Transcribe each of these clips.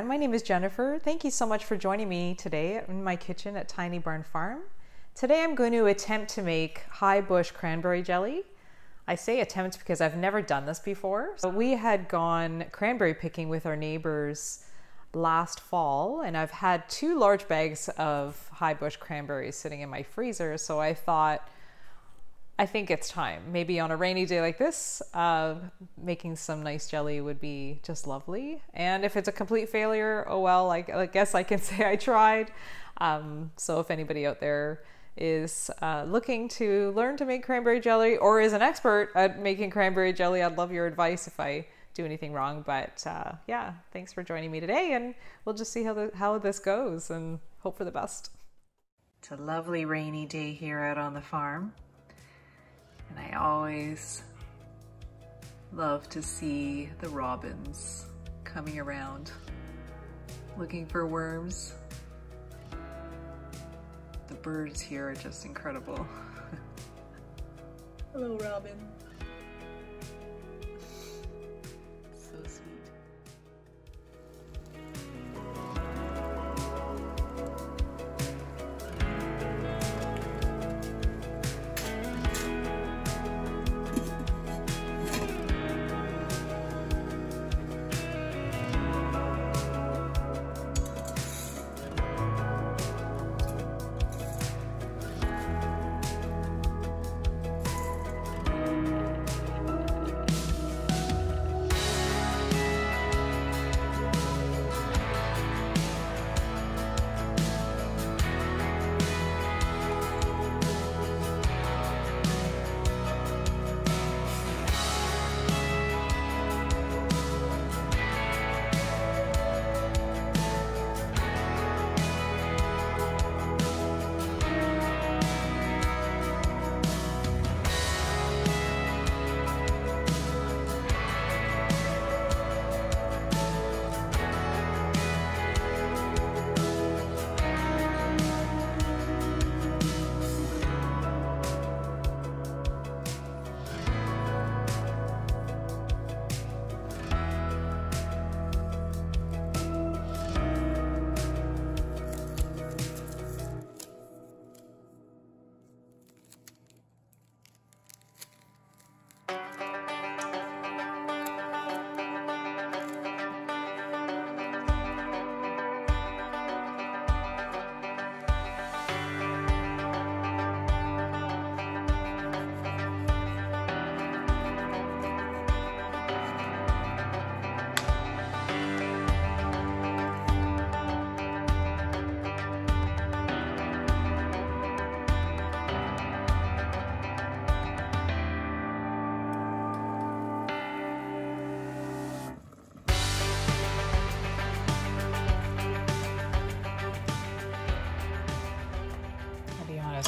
my name is Jennifer. Thank you so much for joining me today in my kitchen at Tiny Barn Farm. Today I'm going to attempt to make Highbush Cranberry Jelly. I say attempt because I've never done this before. So we had gone cranberry picking with our neighbors last fall, and I've had 2 large bags of Highbush cranberries sitting in my freezer, so I thought, I think it's time. Maybe on a rainy day like this, making some nice jelly would be just lovely. And if it's a complete failure, oh well, I guess I can say I tried. So if anybody out there is looking to learn to make cranberry jelly or is an expert at making cranberry jelly, I'd love your advice if I do anything wrong. But yeah, thanks for joining me today, and we'll just see how this goes and hope for the best. It's a lovely rainy day here out on the farm. And I always love to see the robins coming around looking for worms. The birds here are just incredible. Hello, Robin. So sweet.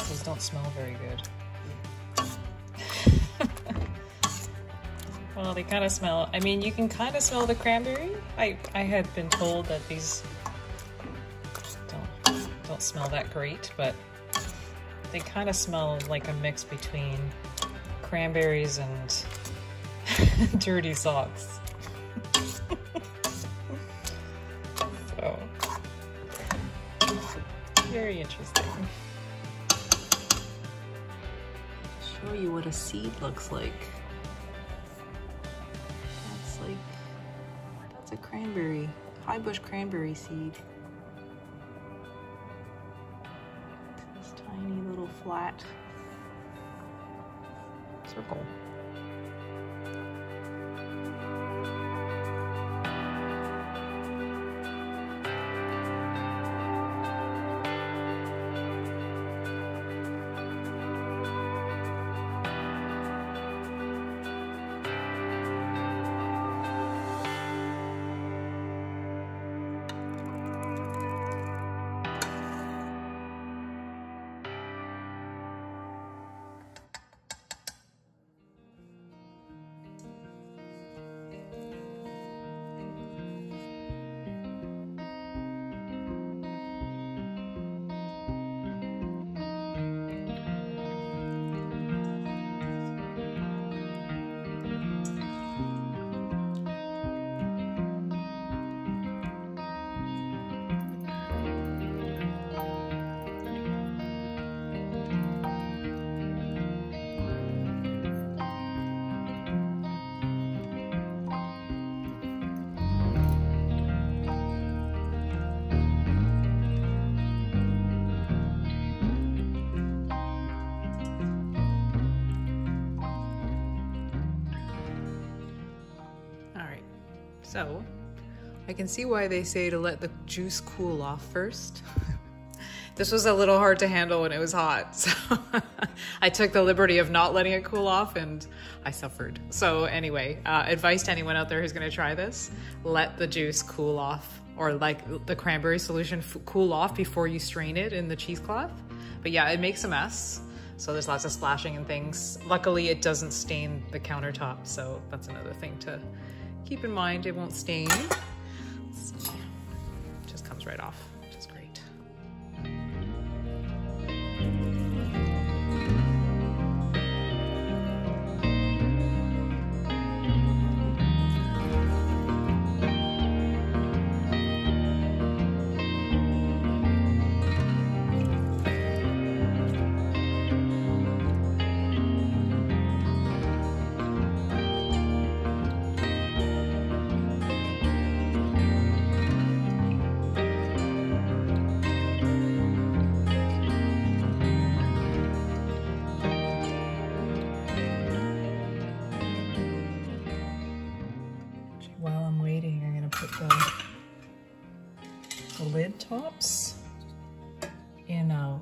These don't smell very good. Well, they kind of smell, I mean, you can kind of smell the cranberry. I had been told that these don't smell that great, but they kind of smell like a mix between cranberries and dirty socks. So, very interesting. Show you what a seed looks like. That's a cranberry, Highbush cranberry seed. It's this tiny little flat circle. So I can see why they say to let the juice cool off first. This was a little hard to handle when it was hot, so I took the liberty of not letting it cool off and I suffered. So anyway, advice to anyone out there who's gonna try this, let the juice cool off, or like the cranberry solution cool off before you strain it in the cheesecloth. But yeah, it makes a mess. So there's lots of splashing and things. Luckily it doesn't stain the countertop, so that's another thing to keep in mind. It won't stain. It just comes right off, which is great. While I'm waiting, I'm gonna put the lid tops in a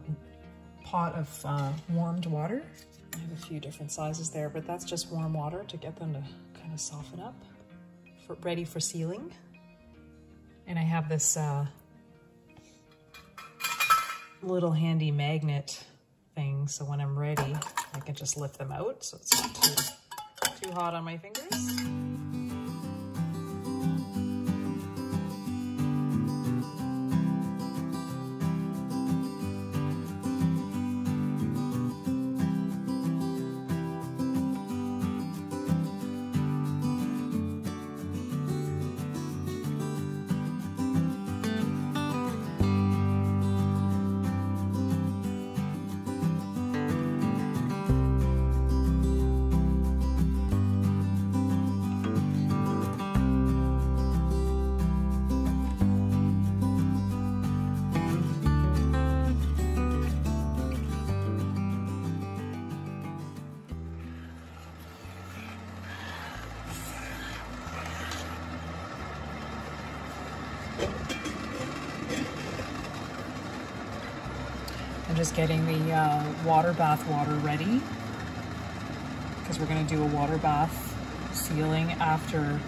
pot of warmed water. I have a few different sizes there, but that's just warm water to get them to kind of soften up, ready for sealing. And I have this little handy magnet thing, so when I'm ready, I can just lift them out so it's not too hot on my fingers. I'm just getting the water bath water ready because we're going to do a water bath sealing after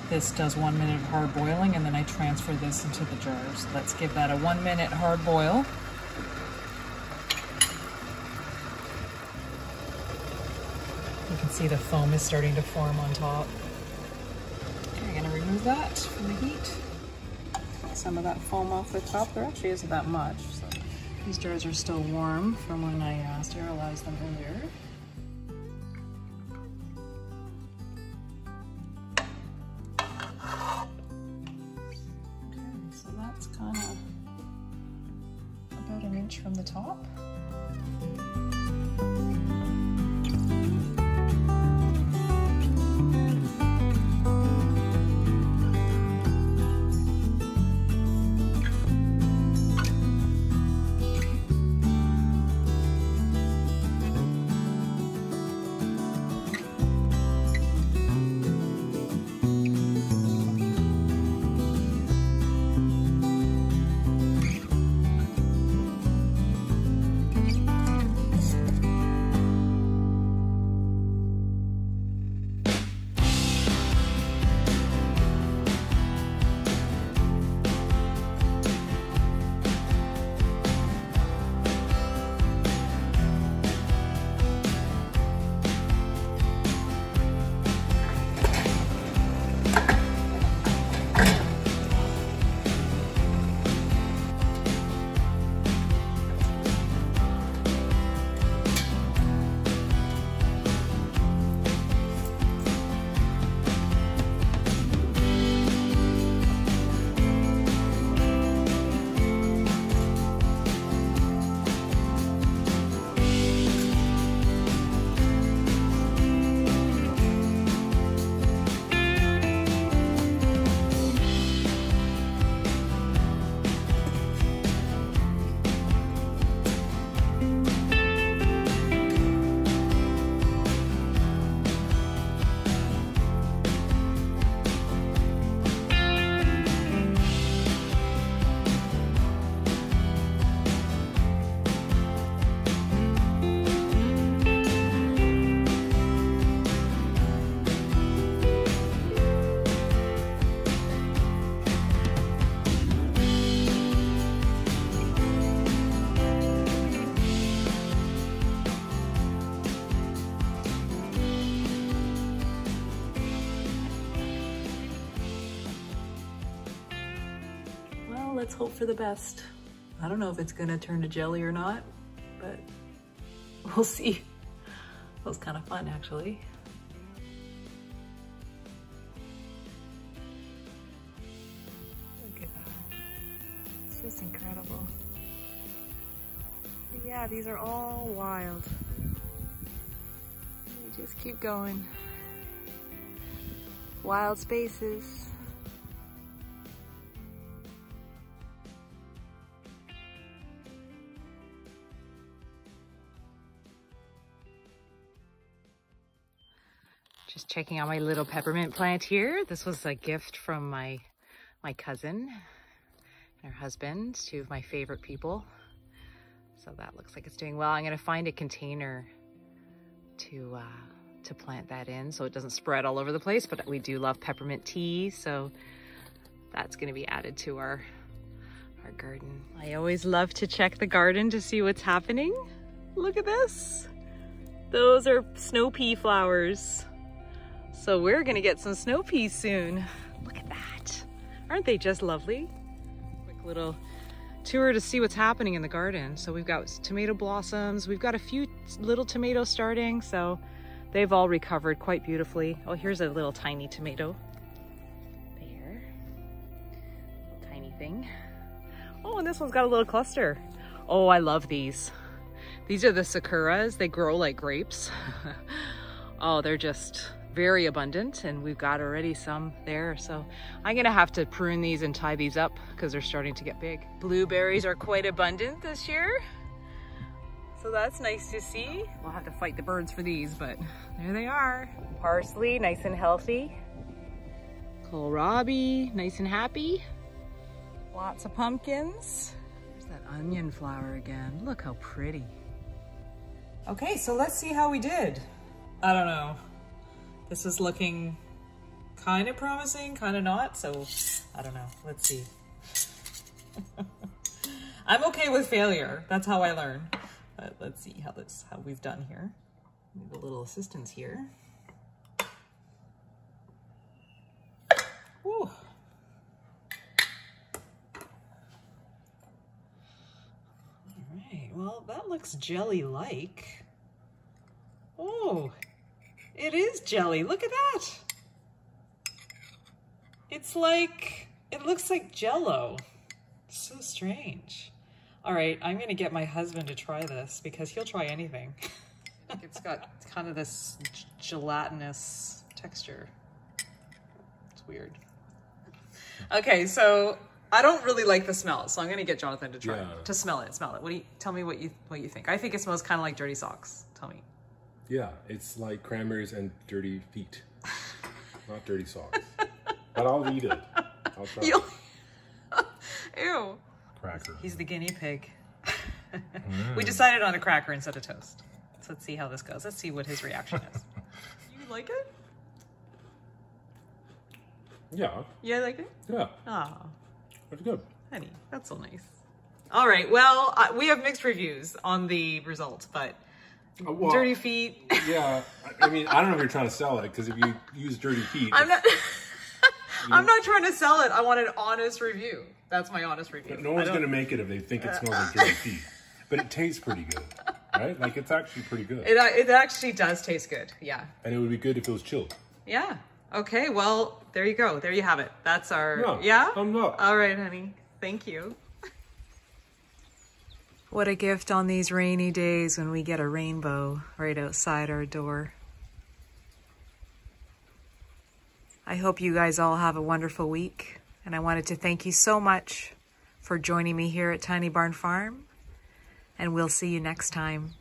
this does 1 minute of hard boiling, and then I transfer this into the jars. Let's give that a 1 minute hard boil. You can see the foam is starting to form on top. Okay, I'm going to remove that from the heat. Some of that foam off the top. There actually isn't that much. So these jars are still warm from when I sterilized them earlier. Okay, so that's kind of about 1 inch from the top. let's hope for the best. I don't know if it's gonna turn to jelly or not, but we'll see. That was kind of fun, actually. Look at that. It's just incredible. But yeah, these are all wild. We just keep going. Wild spaces. Just checking out my little peppermint plant here. This was a gift from my cousin and her husband, two of my favorite people. So that looks like it's doing well. I'm gonna find a container to plant that in so it doesn't spread all over the place, but we do love peppermint tea, so that's gonna be added to our garden. I always love to check the garden to see what's happening. Look at this. Those are snow pea flowers. So we're gonna get some snow peas soon. Look at that. Aren't they just lovely? Quick little tour to see what's happening in the garden. So we've got tomato blossoms. We've got a few little tomatoes starting, so they've all recovered quite beautifully. Oh, here's a little tiny tomato. There. Little tiny thing. Oh, and this one's got a little cluster. Oh, I love these. These are the sakuras. They grow like grapes. Oh, they're just very abundant, and we've got already some there, so I'm gonna have to prune these and tie these up because they're starting to get big. Blueberries are quite abundant this year, so that's nice to see. We'll have to fight the birds for these, but there they are. Parsley, nice and healthy. Kohlrabi, nice and happy. Lots of pumpkins. There's that onion flower again. Look how pretty. Okay, so let's see how we did. I don't know. This is looking kind of promising, kind of not, so I don't know. Let's see. I'm okay with failure. That's how I learn. But let's see how we've done here. Need a little assistance here. Whew. All right, well, that looks jelly-like. Oh. It is jelly. Look at that. It's like, it looks like Jell-O. So strange. All right, I'm gonna get my husband to try this because he'll try anything. It's got kind of this gelatinous texture. It's weird. Okay, so I don't really like the smell, so I'm gonna get Jonathan to try it. To smell it. Smell it. Tell me what you think. I think it smells kind of like dirty socks. Tell me. Yeah, it's like cranberries and dirty feet, not dirty socks. But I'll eat it. I'll try it. Ew. Cracker. He's the guinea pig. We decided on a cracker instead of toast. So let's see how this goes. Let's see what his reaction is. You like it? Yeah. Yeah, I like it? Yeah. Oh. That's good. Honey, that's so nice. All right, well, we have mixed reviews on the results, but well, dirty feet. Yeah, I mean, I don't know if you're trying to sell it, because if you use dirty feet, I'm not trying to sell it. I want an honest review. That's my honest review. No one's going to make it if they think it smells like dirty feet. But it tastes pretty good, right? Like, it's actually pretty good. It actually does taste good, yeah. And it would be good if it was chilled. Yeah. Okay, well, there you go. There you have it. That's our... No, yeah? thumbs up. All right, honey. Thank you. What a gift on these rainy days when we get a rainbow right outside our door. I hope you guys all have a wonderful week. And I wanted to thank you so much for joining me here at Tiny Barn Farm. And we'll see you next time.